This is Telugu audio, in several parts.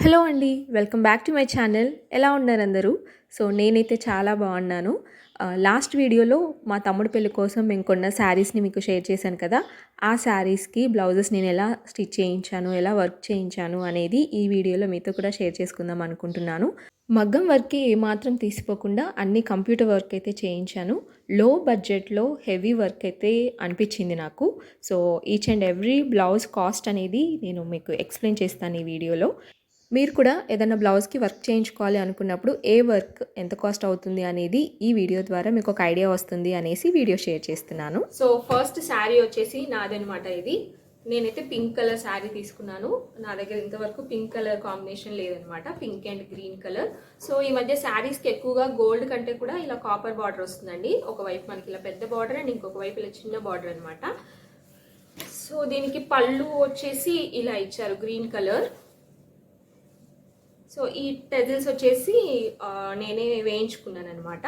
హలో అండి. Welcome back to my channel. ఎలా ఉన్నారు అందరూ? నేనైతే చాలా బాగున్నాను. లాస్ట్ వీడియోలో మా తమ్ముడి పెళ్లి కోసం మేము కొన్న శారీస్‌ని మీకు షేర్ చేశాను కదా! ఆ శారీస్‌కి బ్లౌజెస్ నేను ఎలా స్టిచ్ చేయించాను, ఎలా వర్క్ చేయించాను అనేది ఈ వీడియోలో మీతో కూడా షేర్ చేసుకుందాం అనుకుంటున్నాను. మగ్గం వర్క్‌కి ఏమాత్రం తీసిపోకుండా అన్ని కంప్యూటర్ వర్క్ అయితే చేయించాను. లో బడ్జెట్‌లో హెవీ వర్క్ అయితే అనిపించింది నాకు. Each and every blouse cost అనేది నేను మీకు ఎక్స్‌ప్లెయిన్ చేస్తాను ఈ వీడియోలో. మీరు కూడా ఏదైనా బ్లౌజ్‌కి వర్క్ చేయించుకోవాలి అనుకున్నప్పుడు ఏ వర్క్ ఎంత కాస్ట్ అవుతుంది అనేది ఈ వీడియో ద్వారా మీకు ఒక ఐడియా వస్తుంది అనేసి వీడియో షేర్ చేస్తున్నాను. ఫస్ట్ శారీ వచ్చేసి నాదనమాట ఇది. నేనైతే పింక్ కలర్ శారీ తీసుకున్నాను. నా దగ్గర ఇంతవరకు పింక్ కలర్ కాంబినేషన్ లేదనమాట. Pink and green colour. ఈ మధ్య శారీస్కి ఎక్కువగా గోల్డ్ కంటే కూడా ఇలా కాపర్ బార్డర్ వస్తుందండి. ఒకవైపు మనకి ఇలా పెద్ద బార్డర్ అండ్ ఇంకొక వైపు ఇలా చిన్న బార్డర్ అనమాట. దీనికి పళ్ళు వచ్చేసి ఇలా ఇచ్చారు గ్రీన్ కలర్. ఈ టెజిల్స్ వచ్చేసి నేనే వేయించుకున్నాను అనమాట.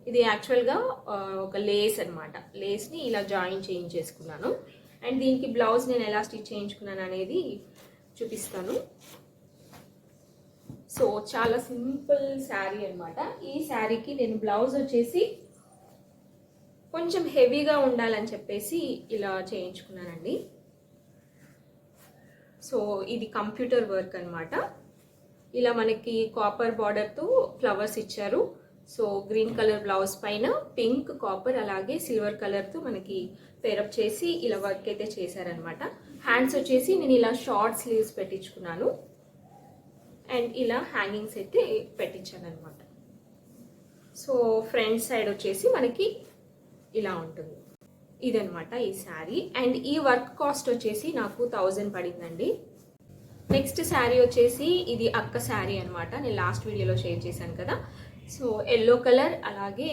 ఇది యాక్చువల్గా ఒక లేస్ అనమాట. లేస్ని ఇలా జాయిన్ చేయించేసుకున్నాను. అండ్ దీనికి బ్లౌజ్ నేను ఎలా స్టిచ్ చేయించుకున్నాను అనేది చూపిస్తాను. చాలా సింపుల్ శారీ అనమాట. ఈ శారీకి నేను బ్లౌజ్ వచ్చేసి కొంచెం హెవీగా ఉండాలని చెప్పేసి ఇలా చేయించుకున్నానండి. ఇది కంప్యూటర్ వర్క్ అనమాట. ఇలా మనకి కాపర్ బార్డర్తో ఫ్లవర్స్ ఇచ్చారు. గ్రీన్ కలర్ బ్లౌజ్ పైన పింక్, కాపర్ అలాగే సిల్వర్ కలర్తో మనకి పేరప్ చేసి ఇలా వర్క్ అయితే చేశారనమాట. హ్యాండ్స్ వచ్చేసి నేను ఇలా షార్ట్ స్లీవ్స్ పెట్టించుకున్నాను. అండ్ ఇలా హ్యాంగింగ్స్ అయితే పెట్టించాను అనమాట. ఫ్రంట్ సైడ్ వచ్చేసి మనకి ఇలా ఉంటుంది. ఇదనమాట ఈ శారీ. అండ్ ఈ వర్క్ కాస్ట్ వచ్చేసి నాకు 1000 పడిందండి. నెక్స్ట్ శారీ వచ్చేసి ఇది అక్క శారీ అనమాట. నేను లాస్ట్ వీడియోలో షేర్ చేశాను కదా. ఎల్లో కలర్ అలాగే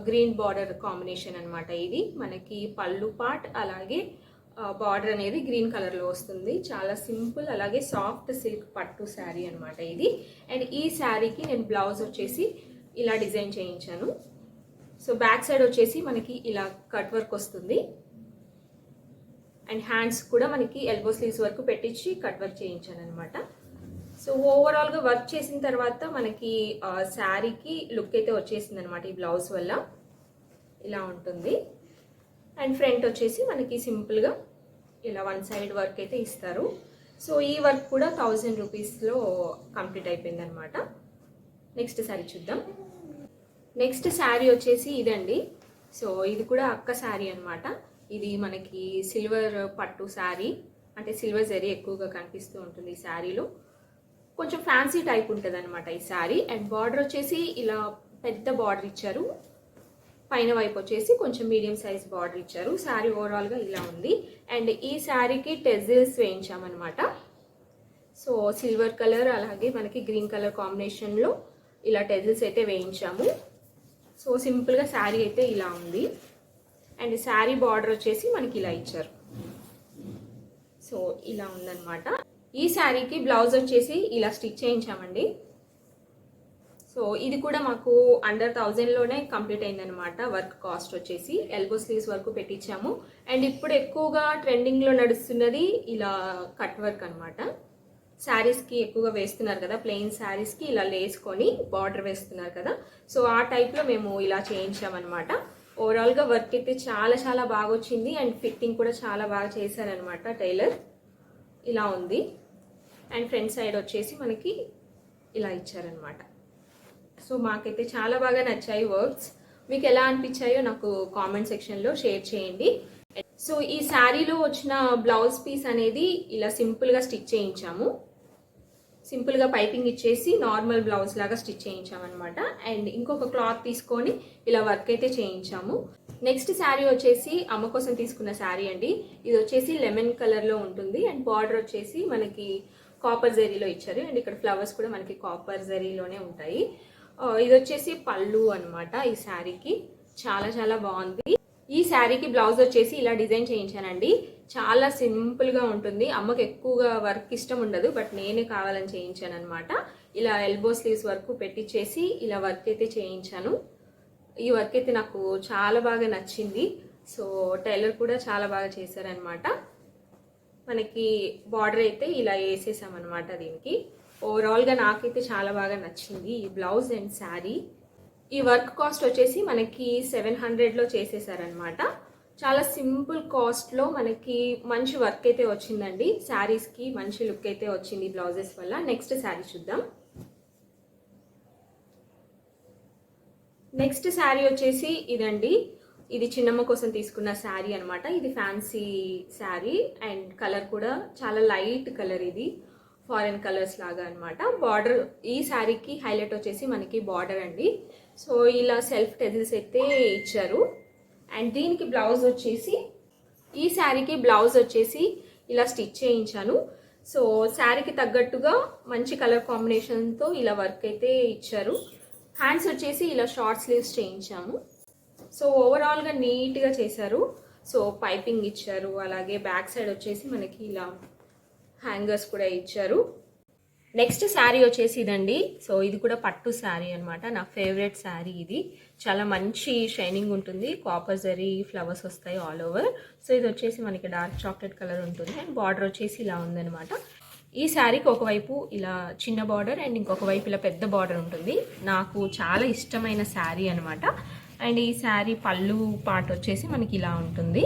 గ్రీన్ బార్డర్ కాంబినేషన్ అనమాట. ఇది మనకి పళ్ళు పార్ట్ అలాగే బార్డర్ అనేది గ్రీన్ కలర్లో వస్తుంది. చాలా సింపుల్ అలాగే సాఫ్ట్ సిల్క్ పట్టు శారీ అనమాట ఇది. అండ్ ఈ శారీకి నేను బ్లౌజ్ వచ్చేసి ఇలా డిజైన్ చేయించాను. బ్యాక్ సైడ్ వచ్చేసి మనకి ఇలా కట్ వర్క్ వస్తుంది. అండ్ హ్యాండ్స్ కూడా మనకి ఎల్బో స్లీవ్స్ వరకు పెట్టించి కట్ వర్క్ చేయించాను అనమాట. ఓవరాల్గా వర్క్ చేసిన తర్వాత మనకి శారీకి లుక్ అయితే వచ్చేసింది అనమాట ఈ బ్లౌజ్ వల్ల. ఇలా ఉంటుంది. అండ్ ఫ్రంట్ వచ్చేసి మనకి సింపుల్గా ఇలా వన్ సైడ్ వర్క్ అయితే ఇస్తారు. ఈ వర్క్ కూడా 1000 రూపీస్లో కంప్లీట్ అయిపోయింది అనమాట. నెక్స్ట్ శారీ చూద్దాం. నెక్స్ట్ శారీ వచ్చేసి ఇదండి. ఇది కూడా అక్క శారీ అనమాట. ఇది మనకి సిల్వర్ పట్టు శారీ, అంటే సిల్వర్ జరీ ఎక్కువగా కనిపిస్తూ ఉంటుంది ఈ శారీలో. కొంచెం ఫ్యాన్సీ టైప్ ఉంటుంది అనమాట ఈ శారీ. అండ్ బార్డర్ వచ్చేసి ఇలా పెద్ద బార్డర్ ఇచ్చారు. పైన వైపు వచ్చేసి కొంచెం మీడియం సైజ్ బార్డర్ ఇచ్చారు. శారీ ఓవరాల్గా ఇలా ఉంది. అండ్ ఈ శారీకి టెజిల్స్ వేయించామన్నమాట. సిల్వర్ కలర్ అలాగే మనకి గ్రీన్ కలర్ కాంబినేషన్లో ఇలా టెజిల్స్ అయితే వేయించాము. సింపుల్గా శారీ అయితే ఇలా ఉంది. అండ్ శారీ బార్డర్ వచ్చేసి మనకి ఇలా ఇచ్చారు. ఇలా ఉందన్నమాట. ఈ శారీకి బ్లౌజ్ వచ్చేసి ఇలా స్టిచ్ చేయించామండి. ఇది కూడా మాకు అండర్ 1000లోనే కంప్లీట్ అయిందనమాట. వర్క్ కాస్ట్ వచ్చేసి ఎల్బో స్లీవ్స్ వరకు పెట్టించాము. అండ్ ఇప్పుడు ఎక్కువగా ట్రెండింగ్లో నడుస్తున్నది ఇలా కట్ వర్క్ అనమాట. శారీస్కి ఎక్కువగా వేస్తున్నారు కదా, ప్లెయిన్ శారీస్కి ఇలా లేసుకొని బార్డర్ వేస్తున్నారు కదా. ఆ టైప్లో మేము ఇలా చేయించామన్నమాట. ఓవరాల్గా వర్క్ అయితే చాలా చాలా బాగా వచ్చింది. అండ్ ఫిట్టింగ్ కూడా చాలా బాగా చేశారనమాట టైలర్. ఇలా ఉంది. అండ్ ఫ్రంట్ సైడ్ వచ్చేసి మనకి ఇలా ఇచ్చారనమాట. మాకైతే చాలా బాగా నచ్చాయి వర్క్స్. మీకు ఎలా అనిపించాయో నాకు కామెంట్ సెక్షన్లో షేర్ చేయండి. ఈ శారీలో వచ్చిన బ్లౌజ్ పీస్ అనేది ఇలా సింపుల్గా స్టిచ్ చేయించాము. సింపుల్గా పైపింగ్ ఇచ్చేసి నార్మల్ బ్లౌజ్ లాగా స్టిచ్ చేయించామన్నమాట. అండ్ ఇంకొక క్లాత్ తీసుకొని ఇలా వర్క్ అయితే చేయించాము. నెక్స్ట్ శారీ వచ్చేసి అమ్మ కోసం తీసుకున్న శారీ అండి. ఇది వచ్చేసి లెమన్ కలర్లో ఉంటుంది. అండ్ బార్డర్ వచ్చేసి మనకి కాపర్ జరీలో ఇచ్చారు. అండ్ ఇక్కడ ఫ్లవర్స్ కూడా మనకి కాపర్ జరీలోనే ఉంటాయి. ఇది వచ్చేసి పళ్ళు అనమాట. ఈ శారీకి చాలా చాలా బాగుంది. ఈ శారీకి బ్లౌజ్ వచ్చేసి ఇలా డిజైన్ చేయించానండి. చాలా సింపుల్గా ఉంటుంది. అమ్మకి ఎక్కువగా వర్క్ ఇష్టం ఉండదు, బట్ నేనే కావాలని చేయించాను అనమాట. ఇలా ఎల్బో స్లీవ్స్ వరకు పెట్టించేసి ఇలా వర్క్ అయితే చేయించాను. ఈ వర్క్ అయితే నాకు చాలా బాగా నచ్చింది. టైలర్ కూడా చాలా బాగా చేశారనమాట. మనకి బార్డర్ అయితే ఇలా వేసేసామన్నమాట దీనికి. ఓవరాల్గా నాకైతే చాలా బాగా నచ్చింది ఈ బ్లౌజ్ అండ్ శారీ. ఈ వర్క్ కాస్ట్ వచ్చేసి మనకి 700లో చేసేసారనమాట. చాలా సింపుల్ కాస్ట్లో మనకి మంచి వర్క్ అయితే వచ్చిందండి. శారీస్కి మంచి లుక్ అయితే వచ్చింది బ్లౌజెస్ వల్ల. నెక్స్ట్ శారీ చూద్దాం. నెక్స్ట్ శారీ వచ్చేసి ఇదండి. ఇది చిన్నమ్మ కోసం తీసుకున్న శారీ అనమాట. ఇది ఫ్యాన్సీ శారీ అండ్ కలర్ కూడా చాలా లైట్ కలర్, ఇది ఫారెన్ కలర్స్ లాగా అనమాట. బార్డర్ ఈ శారీకి హైలైట్ వచ్చేసి మనకి బార్డర్ అండి. సో ఇలా సెల్ఫ్ టెజిల్స్ అయితే ఇచ్చారు. అండ్ దీనికి బ్లౌజ్ వచ్చేసి, ఈ శారీకి బ్లౌజ్ వచ్చేసి ఇలా స్టిచ్ చేయించాను. సో శారీకి తగ్గట్టుగా మంచి కలర్ కాంబినేషన్తో ఇలా వర్క్ అయితే ఇచ్చారు. హ్యాండ్స్ వచ్చేసి ఇలా షార్ట్ స్లీవ్స్ చేయించాము. సో ఓవరాల్గా నీట్గా చేశారు. సో పైపింగ్ ఇచ్చారు. అలాగే బ్యాక్ సైడ్ వచ్చేసి మనకి ఇలా హ్యాంగర్స్ కూడా ఇచ్చారు. నెక్స్ట్ శారీ వచ్చేసి ఇదండి. సో ఇది కూడా పట్టు శారీ అనమాట. నా ఫేవరెట్ శారీ ఇది. చాలా మంచి షైనింగ్ ఉంటుంది. కాపర్ జరీ ఫ్లవర్స్ వస్తాయి ఆల్ ఓవర్. సో ఇది వచ్చేసి మనకి డార్క్ చాక్లెట్ కలర్ ఉంటుంది అండ్ బార్డర్ వచ్చేసి ఇలా ఉందనమాట. ఈ శారీకి ఒకవైపు ఇలా చిన్న బార్డర్ అండ్ ఇంకొక వైపు ఇలా పెద్ద బార్డర్ ఉంటుంది. నాకు చాలా ఇష్టమైన శారీ అనమాట. అండ్ ఈ శారీ పళ్ళు పార్ట్ వచ్చేసి మనకి ఇలా ఉంటుంది.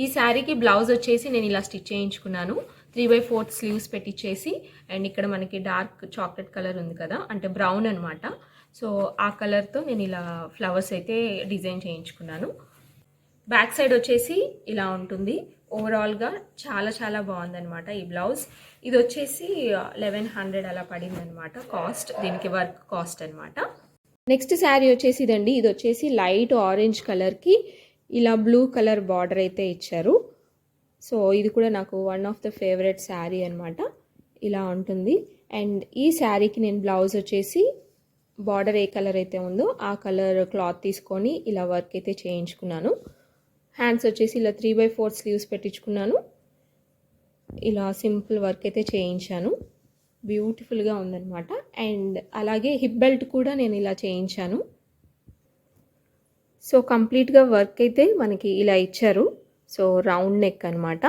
ఈ శారీకి బ్లౌజ్ వచ్చేసి నేను ఇలా స్టిచ్ చేయించుకున్నాను. 3/4 స్లీవ్స్ పెట్టించేసి అండ్ ఇక్కడ మనకి డార్క్ చాక్లెట్ కలర్ ఉంది కదా, అంటే బ్రౌన్ అనమాట. సో ఆ కలర్తో నేను ఇలా ఫ్లవర్స్ అయితే డిజైన్ చేయించుకున్నాను. బ్యాక్ సైడ్ వచ్చేసి ఇలా ఉంటుంది. ఓవరాల్గా చాలా చాలా బాగుందనమాట ఈ బ్లౌజ్. ఇది వచ్చేసి 1100 అలా పడింది అనమాట కాస్ట్. దీనికి వర్క్ కాస్ట్ అనమాట. నెక్స్ట్ శారీ వచ్చేసి ఇదండి. ఇది వచ్చేసి లైట్ ఆరెంజ్ కలర్కి ఇలా బ్లూ కలర్ బార్డర్ అయితే ఇచ్చారు. సో ఇది కూడా నాకు one of the favourite sari అనమాట. ఇలా ఉంటుంది. అండ్ ఈ శారీకి నేను బ్లౌజ్ వచ్చేసి బార్డర్ ఏ కలర్ అయితే ఉందో ఆ కలర్ క్లాత్ తీసుకొని ఇలా వర్క్ అయితే చేయించుకున్నాను. హ్యాండ్స్ వచ్చేసి ఇలా 3/4 స్లీవ్స్ పెట్టించుకున్నాను. ఇలా సింపుల్ వర్క్ అయితే చేయించాను. బ్యూటిఫుల్గా ఉందన్నమాట. అండ్ అలాగే హిప్ బెల్ట్ కూడా నేను ఇలా చేయించాను. సో కంప్లీట్గా వర్క్ అయితే మనకి ఇలా ఇచ్చారు. సో రౌండ్ నెక్ అనమాట.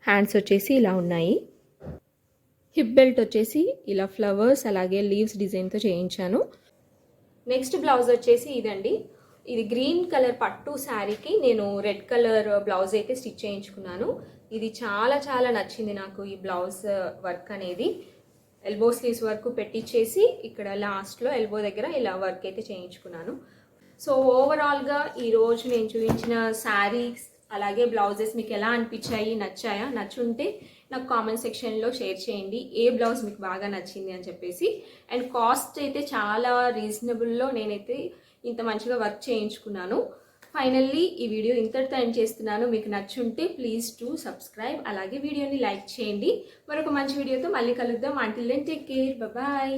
హ్యాండ్స్ వచ్చేసి ఇలా ఉన్నాయి. హిప్ బెల్ట్ వచ్చేసి ఇలా ఫ్లవర్స్ అలాగే లీవ్స్ డిజైన్తో చేయించాను. నెక్స్ట్ బ్లౌజ్ వచ్చేసి ఇదండి. ఇది గ్రీన్ కలర్ పట్టు శారీకి నేను రెడ్ కలర్ బ్లౌజ్ అయితే స్టిచ్ చేయించుకున్నాను. ఇది చాలా చాలా నచ్చింది నాకు ఈ బ్లౌజ్ వర్క్ అనేది. ఎల్బో స్లీవ్స్ వరకు పెట్టించేసి ఇక్కడ లాస్ట్లో ఎల్బో దగ్గర ఇలా వర్క్ అయితే చేయించుకున్నాను. సో ఓవరాల్గా ఈరోజు నేను చూపించిన శారీస్ అలాగే బ్లౌజెస్ మీకు ఎలా అనిపించాయి, నచ్చాయా? నచ్చుంటే నాకు కామెంట్ సెక్షన్లో షేర్ చేయండి ఏ బ్లౌజ్ మీకు బాగా నచ్చింది అని చెప్పేసి. అండ్ కాస్ట్ అయితే చాలా రీజనబుల్లో నేనైతే ఇంత మంచిగా వర్క్ చేయించుకున్నాను. ఫైనల్లీ ఈ వీడియో ఇంతటితో ఎండ్ చేస్తున్నాను. మీకు నచ్చుంటే ప్లీజ్ టు సబ్స్క్రైబ్, అలాగే వీడియోని లైక్ చేయండి. మరొక మంచి వీడియోతో మళ్ళీ కలుద్దాం. Until then take care, bye.